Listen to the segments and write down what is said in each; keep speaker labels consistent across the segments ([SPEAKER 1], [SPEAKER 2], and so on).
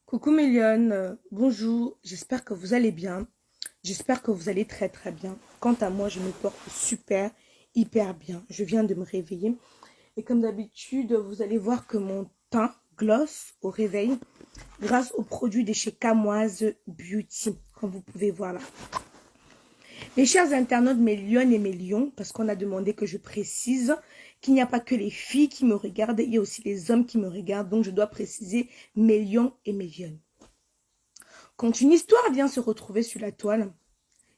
[SPEAKER 1] Coucou mes lionnes, bonjour, j'espère que vous allez bien, j'espère que vous allez très très bien. Quant à moi, je me porte super, hyper bien, je viens de me réveiller et comme d'habitude, vous allez voir que mon teint gloss au réveil grâce aux produits de chez Camoise Beauty, comme vous pouvez voir là. Mes chers internautes, mes lionnes et mes lions, parce qu'on a demandé que je précise qu'il n'y a pas que les filles qui me regardent, il y a aussi les hommes qui me regardent, donc je dois préciser mes lions et mes lionnes. Quand une histoire vient se retrouver sur la toile,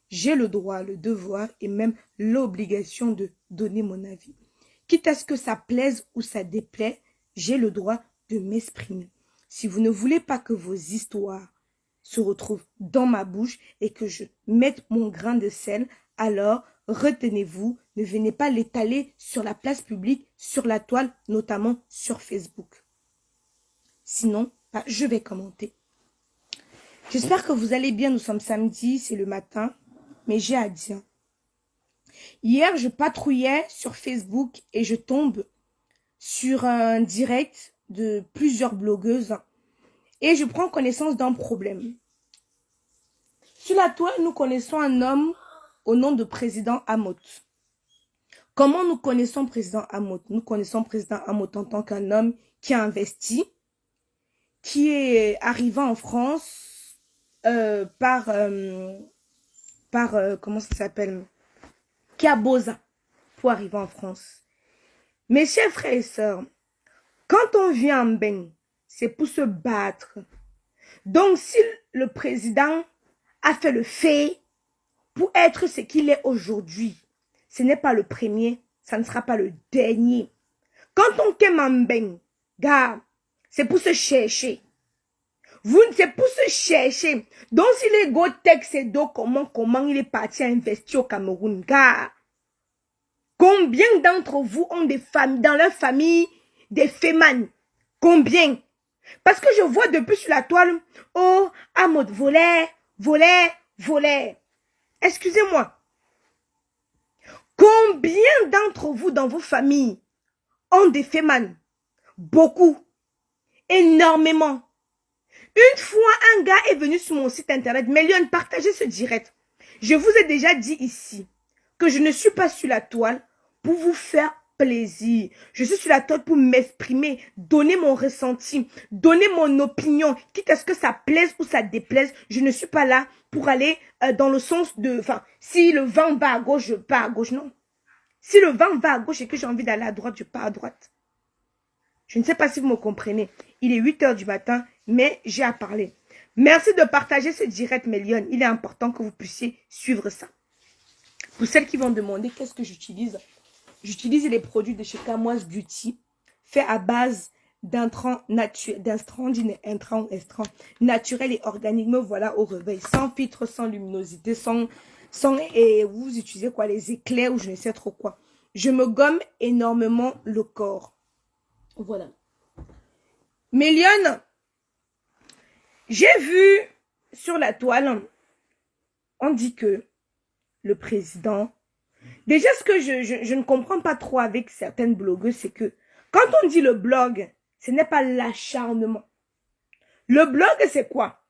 [SPEAKER 1] j'ai le droit, le devoir et même l'obligation de donner mon avis. Quitte à ce que ça plaise ou ça déplaît, j'ai le droit de m'exprimer. Si vous ne voulez pas que vos histoires se retrouvent dans ma bouche et que je mette mon grain de sel, alors retenez-vous, ne venez pas l'étaler sur la place publique, sur la toile, notamment sur Facebook. Sinon, je vais commenter. J'espère que vous allez bien, nous sommes samedi, c'est le matin, mais j'ai à dire. Hier, je patrouillais sur Facebook et je tombe sur un direct de plusieurs blogueuses et je prends connaissance d'un problème. Sur la toile, nous connaissons un homme au nom de Président Amoth. Comment nous connaissons Président Amoth? Nous connaissons Président Amoth en tant qu'un homme qui a investi, qui est arrivé en France comment ça s'appelle? Kaboza pour arriver en France. Mes chers frères et sœurs, quand on vient en bain, c'est pour se battre. Donc, si le président a fait le fait pour être ce qu'il est aujourd'hui, ce n'est pas le premier, ça ne sera pas le dernier. Quand on aime en bain, gars, c'est pour se chercher. C'est pour se chercher. Donc, si les Gotex et do comment il est parti investir au Cameroun, gars, combien d'entre vous ont des familles, dans leur famille, des fémanes? Combien? Parce que je vois depuis sur la toile, oh, Amoth volait. Excusez-moi. Combien d'entre vous dans vos familles ont des fémanes? Beaucoup. Énormément. Une fois, un gars est venu sur mon site internet, Mélione, partagez ce direct. Je vous ai déjà dit ici que je ne suis pas sur la toile pour vous faire plaisir. Je suis sur la toile pour m'exprimer, donner mon ressenti, donner mon opinion, quitte à ce que ça plaise ou ça déplaise. Je ne suis pas là pour aller dans le sens de... Enfin, si le vent va à gauche, je pars à gauche, non. Si le vent va à gauche et que j'ai envie d'aller à droite, je pars à droite. Je ne sais pas si vous me comprenez. Il est 8 h du matin, mais j'ai à parler. Merci de partager ce direct, Mélione. Il est important que vous puissiez suivre ça. Pour celles qui vont demander qu'est-ce que j'utilise, j'utilise les produits de chez Camoise Beauty, faits à base d'intrants naturels et organiques. Me voilà au réveil, sans filtre, sans luminosité, et vous utilisez quoi, les éclairs ou je ne sais trop quoi. Je me gomme énormément le corps. Voilà. Mélione, j'ai vu sur la toile, on dit que le président... Déjà, ce que je ne comprends pas trop avec certaines blogueuses, c'est que quand on dit le blog, ce n'est pas l'acharnement. Le blog, c'est quoi?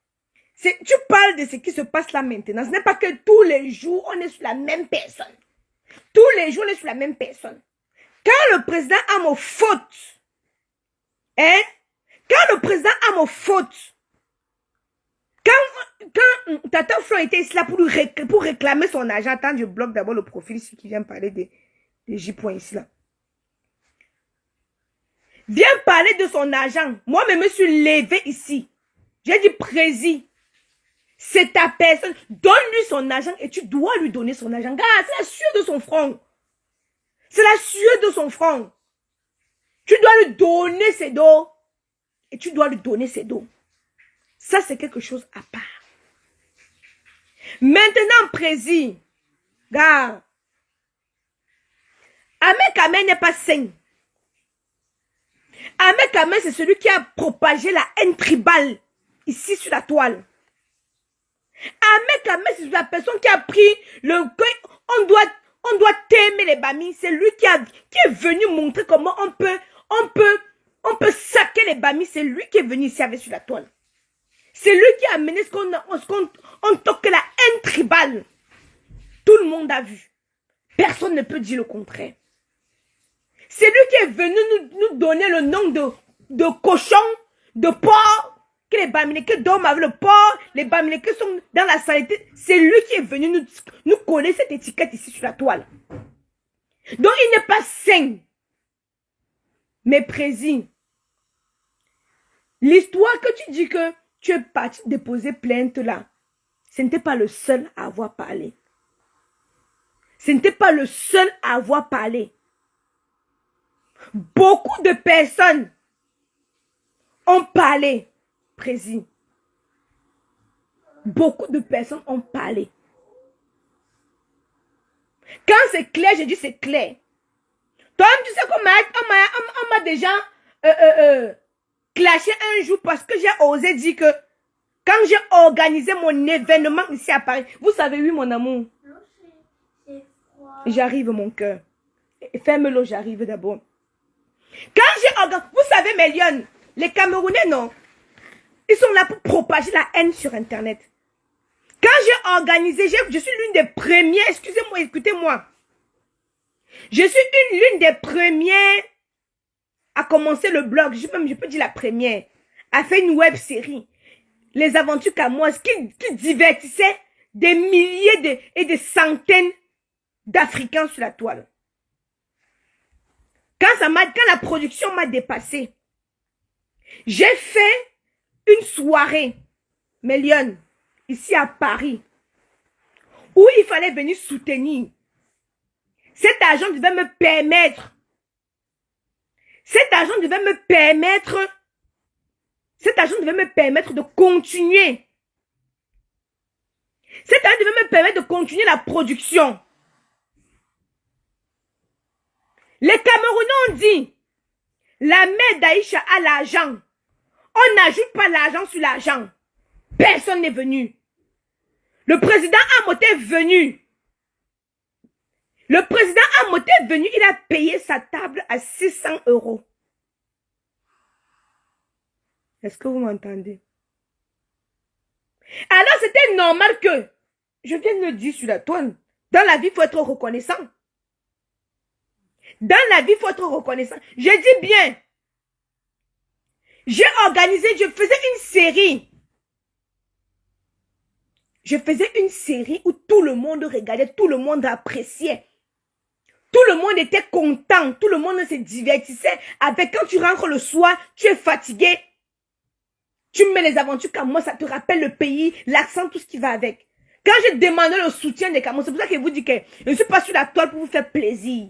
[SPEAKER 1] Tu parles de ce qui se passe là maintenant. Ce n'est pas que tous les jours, on est sur la même personne. Tous les jours, on est sur la même personne. Quand le président a mon faute, quand le président a mon faute, quand Tata Flo était ici là pour réclamer son argent, attends, je bloque d'abord le profil ici qui vient parler de J-Point ici là. Viens parler de son argent. Moi, je me suis levé ici. J'ai dit, président, c'est ta personne. Donne-lui son argent et tu dois lui donner son argent. Gars, c'est la sueur de son front. C'est la sueur de son front. Tu dois lui donner ses dos. Et tu dois lui donner ses dos. Ça, c'est quelque chose à part. Maintenant, président, gars, Ahmed Kamel n'est pas sain. Ahmed Kamel, c'est celui qui a propagé la haine tribale ici sur la toile. Ahmed Kamel, c'est la personne qui a pris le... On doit t'aimer les bamis. C'est lui qui est venu montrer comment on peut saquer les bamis. C'est lui qui est venu ici avec sur la toile. C'est lui qui a amené ce qu'on toque la haine tribale. Tout le monde a vu. Personne ne peut dire le contraire. C'est lui qui est venu nous donner le nom de cochon, de porc, que les Bamileke dorment avec le porc, les Bamileke sont dans la saleté. C'est lui qui est venu nous coller cette étiquette ici sur la toile. Donc il n'est pas sain. Mais Prési, l'histoire que tu dis que tu es parti déposer plainte là, ce n'était pas le seul à avoir parlé. Ce n'était pas le seul à avoir parlé. Beaucoup de personnes ont parlé, Prési. Beaucoup de personnes ont parlé. Quand c'est clair, je dis c'est clair. Toi-même, tu sais qu'on m'a déjà clashé un jour parce que j'ai osé dire que quand j'ai organisé mon événement ici à Paris, vous savez, oui, mon amour. J'arrive, mon cœur. Ferme-le, j'arrive d'abord. Quand j'ai organisé, vous savez, mes lionnes, les Camerounais, non, ils sont là pour propager la haine sur Internet. Quand j'ai organisé, je suis l'une des premières, excusez-moi, écoutez-moi. Je suis l'une des premières à commencer le blog, je peux dire la première, à faire une web série. Les aventures camoises qui divertissaient des milliers et des centaines d'Africains sur la toile. Quand la production m'a dépassé, j'ai fait une soirée, mes lionnes, ici à Paris, où il fallait venir soutenir. Cet argent devait me permettre, de continuer. Cet argent devait me permettre de continuer la production. Les Camerounais ont dit, la mère d'Aïcha a l'argent. On n'ajoute pas l'argent sur l'argent. Personne n'est venu. Le président Amoté est venu. Le président Amoté est venu, il a payé sa table à 600 €. Est-ce que vous m'entendez? Alors c'était normal que, je viens de le dire sur la toile, dans la vie, il faut être reconnaissant. Dans la vie, il faut être reconnaissant. Je dis bien, j'ai organisé, je faisais une série. Je faisais une série où tout le monde regardait, tout le monde appréciait. Tout le monde était content, tout le monde se divertissait avec. Quand tu rentres le soir, tu es fatigué. Tu mets les aventures comme moi, ça te rappelle le pays, l'accent, tout ce qui va avec. Quand je demandais le soutien des Camerounais, c'est pour ça que je vous dis que je ne suis pas sur la toile pour vous faire plaisir.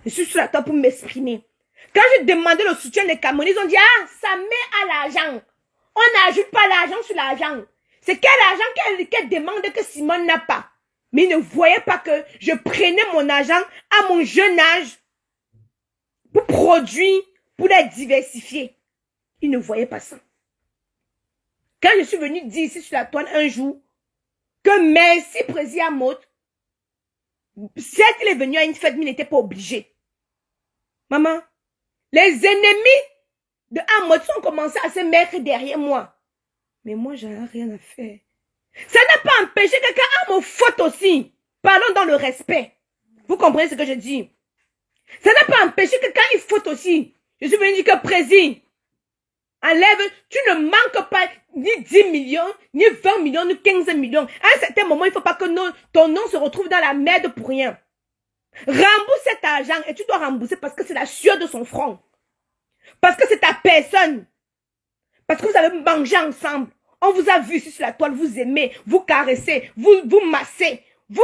[SPEAKER 1] Je suis sur la toile pour m'exprimer. Quand je demandais le soutien des Camerounais, ils ont dit, ah, ça met à l'argent. On n'ajoute pas l'argent sur l'argent. C'est quel argent qu'elle demande que Simone n'a pas. Mais ils ne voyaient pas que je prenais mon argent à mon jeune âge pour produire, pour les diversifier. Ils ne voyaient pas ça. Quand je suis venue dire ici sur la toile un jour que merci président Amot, certes il est venu à une fête, mais il n'était pas obligé. Maman, les ennemis de Amot ont commencé à se mettre derrière moi. Mais moi, j'en ai rien à faire. Ça n'a pas empêché que quelqu'un a mon faute aussi. Parlons dans le respect. Vous comprenez ce que je dis? Ça n'a pas empêché que quand il faute aussi. Je suis venu dire que président, enlève, tu ne manques pas ni 10 millions, ni 20 millions, ni 15 millions. À un certain moment, il ne faut pas que ton nom se retrouve dans la merde pour rien. Rembourse cet argent et tu dois rembourser parce que c'est la sueur de son front. Parce que c'est ta personne. Parce que vous avez mangé ensemble. On vous a vu ici sur la toile, vous aimez, vous caressez, vous massez, vous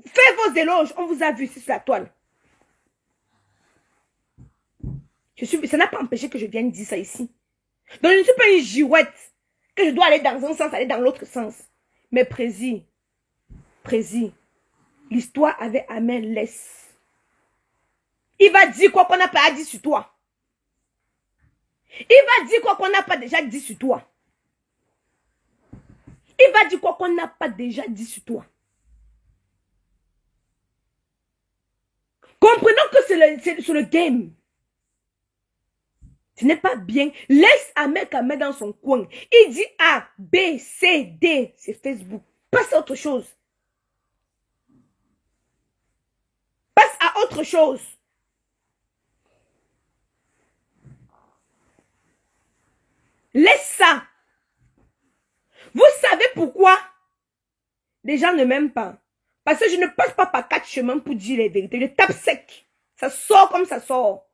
[SPEAKER 1] faites vos éloges. On vous a vu ici sur la toile. Ça n'a pas empêché que je vienne dire ça ici. Donc je ne suis pas une girouette, que je dois aller dans un sens, aller dans l'autre sens. Mais Prési, l'histoire avec Amel laisse. Il va dire quoi qu'on n'a pas dit sur toi. Il va dire quoi qu'on n'a pas déjà dit sur toi. Il va dire quoi qu'on n'a pas déjà dit sur toi. Comprenons que c'est le game. Ce n'est pas bien. Laisse Ahmed Ahmed dans son coin. Il dit A, B, C, D. C'est Facebook. Passe à autre chose. Passe à autre chose. Laisse ça. Vous savez pourquoi les gens ne m'aiment pas? Parce que je ne passe pas par 4 chemins pour dire les vérités. Je tape sec. Ça sort comme ça sort.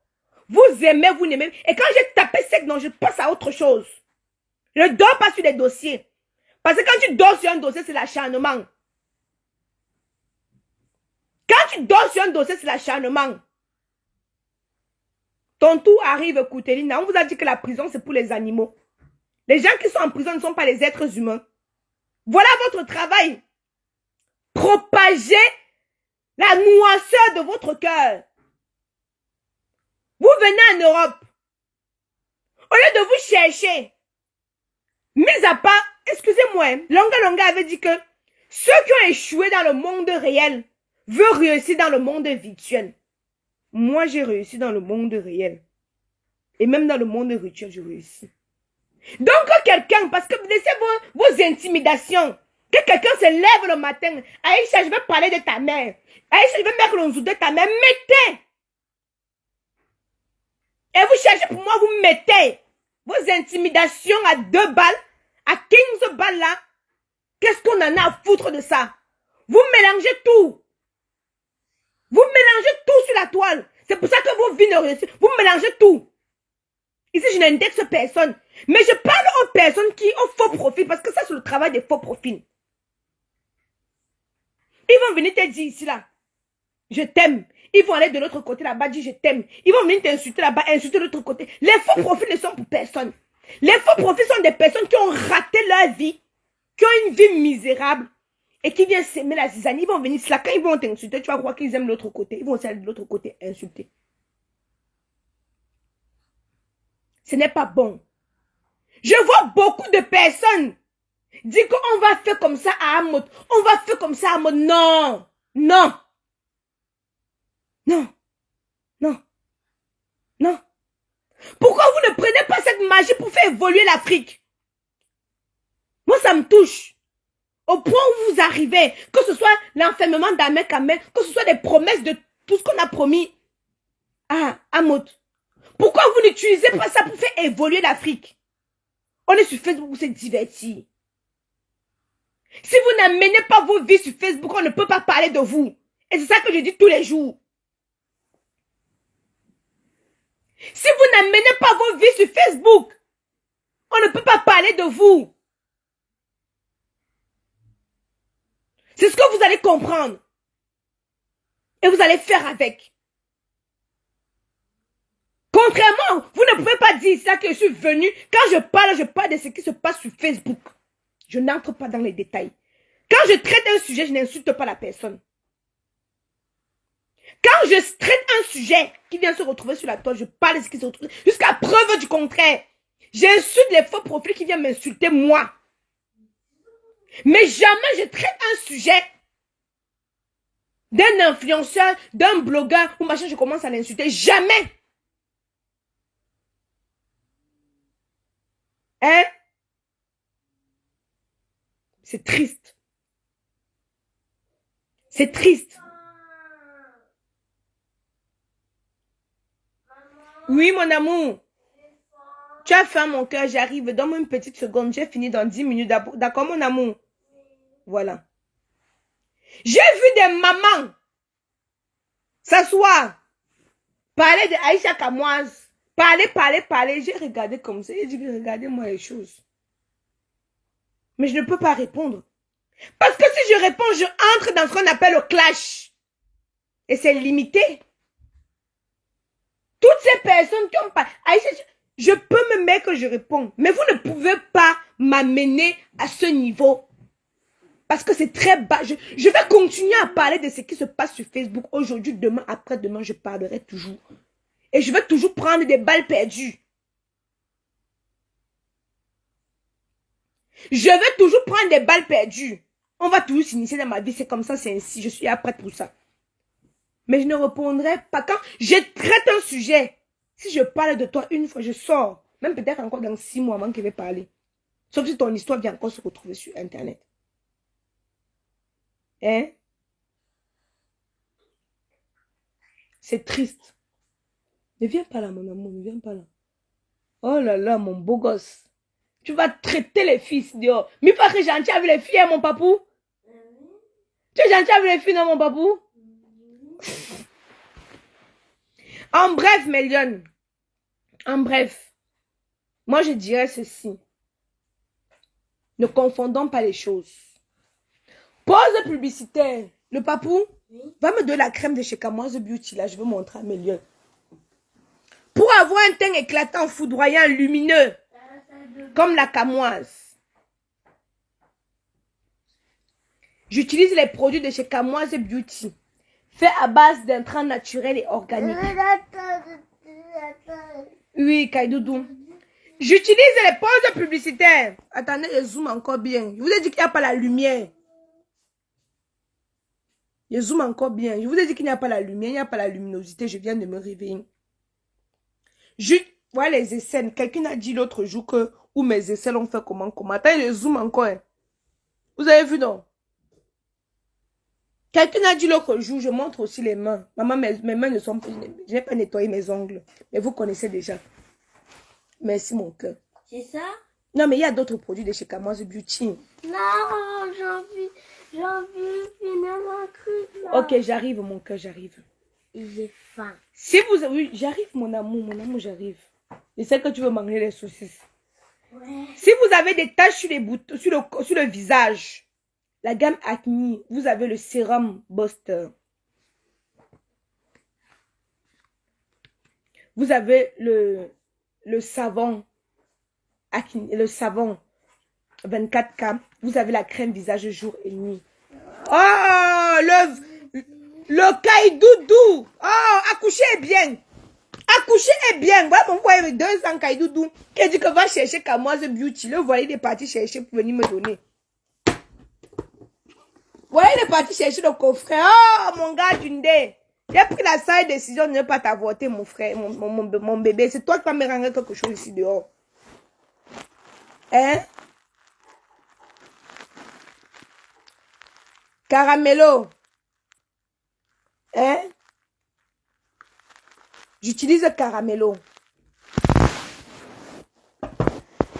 [SPEAKER 1] Vous aimez, vous n'aimez. Et quand j'ai tapé sec, non, je passe à autre chose. Je ne dors pas sur des dossiers. Parce que quand tu dors sur un dossier, c'est l'acharnement. Quand tu dors sur un dossier, c'est l'acharnement. Ton tour arrive, Koutelina. On vous a dit que la prison, c'est pour les animaux. Les gens qui sont en prison ne sont pas les êtres humains. Voilà votre travail. Propagez la noirceur de votre cœur. Vous venez en Europe. Au lieu de vous chercher, mis à part, excusez-moi, Longa Longa avait dit que ceux qui ont échoué dans le monde réel veulent réussir dans le monde virtuel. Moi, j'ai réussi dans le monde réel. Et même dans le monde virtuel, je réussis. Donc, quelqu'un, parce que vous laissez vos intimidations, que quelqu'un se lève le matin, Aïcha, je vais parler de ta mère. Aïcha, je vais mettre l'onzou de ta mère. Mettez. Et vous cherchez pour moi, vous mettez vos intimidations à 2 balles, à 15 balles là. Qu'est-ce qu'on en a à foutre de ça? Vous mélangez tout. Vous mélangez tout sur la toile. C'est pour ça que vos vies ne réussissent. Vous mélangez tout. Ici, je n'indexe personne. Mais je parle aux personnes qui ont faux profil, parce que ça, c'est le travail des faux profils. Ils vont venir te dire ici, là, je t'aime. Ils vont aller de l'autre côté là-bas, dire je t'aime. Ils vont venir t'insulter là-bas, insulter de l'autre côté. Les faux profils ne sont pour personne. Les faux profils sont des personnes qui ont raté leur vie, qui ont une vie misérable et qui viennent s'aimer la zizanie. Ils vont venir là, quand ils vont t'insulter, tu vas croire qu'ils aiment l'autre côté. Ils vont aussi aller de l'autre côté insulter. Ce n'est pas bon. Je vois beaucoup de personnes dire qu'on va faire comme ça à Amod. On va faire comme ça à Amod. Non. Non. Non. Non. Non. Pourquoi vous ne prenez pas cette magie pour faire évoluer l'Afrique? Moi, ça me touche. Au point où vous arrivez, que ce soit l'enfermement d'Ahmed Ahmed, que ce soit des promesses de tout ce qu'on a promis à Amod. Pourquoi vous n'utilisez pas ça pour faire évoluer l'Afrique? On est sur Facebook pour se divertir. Si vous n'amenez pas vos vies sur Facebook, on ne peut pas parler de vous. Et c'est ça que je dis tous les jours. Si vous n'amenez pas vos vies sur Facebook, on ne peut pas parler de vous. C'est ce que vous allez comprendre. Et vous allez faire avec. Contrairement, vous ne pouvez pas dire ça que je suis venu. Quand je parle de ce qui se passe sur Facebook. Je n'entre pas dans les détails. Quand je traite un sujet, je n'insulte pas la personne. Quand je traite un sujet qui vient se retrouver sur la toile, je parle de ce qui se retrouve. Jusqu'à preuve du contraire. J'insulte les faux profils qui viennent m'insulter moi. Mais jamais je traite un sujet d'un influenceur, d'un blogueur ou machin, je commence à l'insulter. Jamais. Hein? C'est triste. C'est triste. Oui, mon amour. Tu as faim, mon cœur, j'arrive. Donne-moi une petite seconde. J'ai fini dans 10 minutes. D'accord, mon amour? Voilà. J'ai vu des mamans s'asseoir, parler de Aïcha Kamoise, parler. J'ai regardé comme ça. J'ai dit, regardez-moi les choses. Mais je ne peux pas répondre. Parce que si je réponds, je entre dans ce qu'on appelle le clash. Et c'est limité. Toutes ces personnes qui ont pas... Aïcha, je peux me mettre que je réponds. Mais vous ne pouvez pas m'amener à ce niveau. Parce que c'est très bas. Je vais continuer à parler de ce qui se passe sur Facebook. Aujourd'hui, demain, après-demain, je parlerai toujours. Et je vais toujours prendre des balles perdues. Je vais toujours prendre des balles perdues. On va toujours s'initier dans ma vie. C'est comme ça, c'est ainsi. Je suis prête pour ça. Mais je ne répondrai pas. Quand je traite un sujet, Si je parle de toi une fois, je sors. Même peut-être encore dans 6 mois avant qu'il va parler. Sauf si ton histoire vient encore se retrouver sur Internet. Hein? C'est triste. Ne viens pas là, mon amour, ne viens pas là. Oh là là, mon beau gosse. Tu vas traiter les fils dehors. Mais pas que gentil avec les filles, hein, mon papou. Tu es gentil avec les filles, non, mon papou? En bref, mes lionnes. En bref. Moi, je dirais ceci. Ne confondons pas les choses. Pause publicitaire. Le papou va me donner la crème de chez Camoise Beauty. Là, je veux montrer à mes lieux. Pour avoir un teint éclatant, foudroyant, lumineux, comme la Camoise. J'utilise les produits de chez Camoise Beauty. Faits à base d'intrants naturels et organiques. Oui, Kaidoudou. J'utilise les pauses publicitaires. Attendez, je zoome encore bien. Je vous ai dit qu'il n'y a pas la lumière. Je zoome encore bien. Je vous ai dit qu'il n'y a pas la lumière, il n'y a pas la luminosité. Je viens de me réveiller. Voilà les aisselles. Quelqu'un a dit l'autre jour que où mes aisselles ont fait comment. Attendez, je zoome encore. Hein. Vous avez vu, non? Quelqu'un a dit l'autre jour, je montre aussi les mains. Maman, mes mains ne sont pas... Je n'ai pas nettoyé mes ongles. Mais vous connaissez déjà. Merci, mon cœur.
[SPEAKER 2] C'est ça?
[SPEAKER 1] Non, mais il y a d'autres produits de chez Camoise Beauty.
[SPEAKER 2] Non, j'ai envie finir mon truc là.
[SPEAKER 1] Ok, j'arrive, mon cœur, j'arrive.
[SPEAKER 2] J'ai faim.
[SPEAKER 1] Si vous... Oui, j'arrive, mon amour, j'arrive. Je sais que tu veux manger les saucisses.
[SPEAKER 2] Ouais.
[SPEAKER 1] Si vous avez des taches sur les boutons, sur le visage, la gamme Acne, vous avez le sérum Buster. Vous avez le savon Acne, le savon 24K. Vous avez la crème visage jour et nuit. Oh, le Kaidoudou. Oh, accouchez bien. Accoucher est bien. Voilà mon voyage avec 2 ans Kaidoudou qui a dit que va chercher Camoise Beauty. Le voyez, il est parti chercher pour venir me donner. Voilà, il est parti chercher le coffret. Oh, mon gars Dundé. J'ai pris la sage décision de ne pas t'avorter, mon frère, mon bébé. C'est toi qui vas me rendre quelque chose ici dehors. Hein? Caramello. Hein? J'utilise Caramello.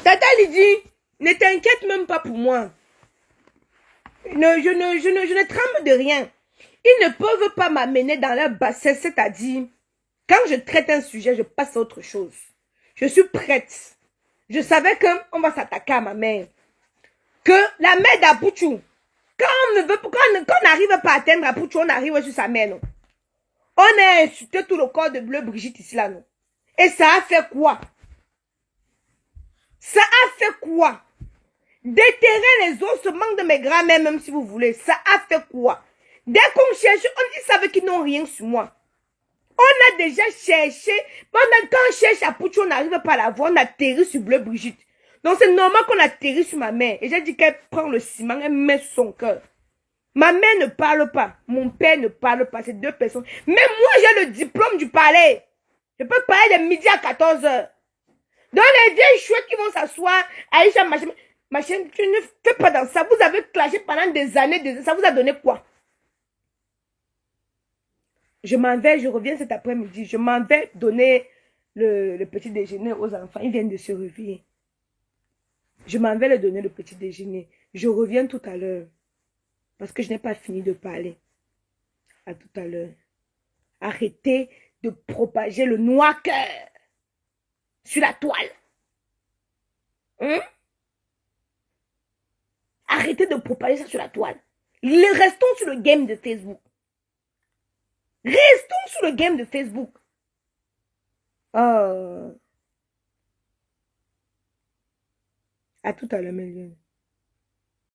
[SPEAKER 1] Tata Lydie, ne t'inquiète même pas pour moi. Je ne tremble de rien. Ils ne peuvent pas m'amener dans leur bassin, c'est-à-dire, quand je traite un sujet, je passe à autre chose. Je suis prête. Je savais qu'on va s'attaquer à ma mère. Que la mère d'Apouchou, quand on n'arrive pas à atteindre Apouchou, on arrive sur sa mère, non? On a insulté tout le corps de Bleu Brigitte ici, là, non? Et ça a fait quoi? Ça a fait quoi? Déterrer les ossements de mes grands-mères, même si vous voulez. Ça a fait quoi? Dès qu'on cherche, ils savent qu'ils n'ont rien sur moi. On a déjà cherché. Quand on cherche à Pouchou, on n'arrive pas à la voir. On atterrit sur Bleu Brigitte. Donc c'est normal qu'on atterrit sur ma mère. Et j'ai dit qu'elle prend le ciment, elle met sur son cœur. Ma mère ne parle pas. Mon père ne parle pas. C'est 2 personnes. Mais moi, j'ai le diplôme du palais. Je peux parler de midi à 14 h. Donc les vieilles chouettes qui vont s'asseoir, Aïcha, machin, tu ne fais pas dans ça. Vous avez clashé pendant des années. Ça vous a donné quoi? Je m'en vais, je reviens cet après-midi. Je m'en vais donner le petit déjeuner aux enfants. Ils viennent de se réveiller. Je m'en vais leur donner le petit déjeuner. Je reviens tout à l'heure. Parce que je n'ai pas fini de parler. À tout à l'heure. Arrêtez de propager le noir cœur sur la toile. Hein? Arrêtez de propager ça sur la toile. Restons sur le game de Facebook. Restons sur le game de Facebook. À tout à l'heure, mes liens.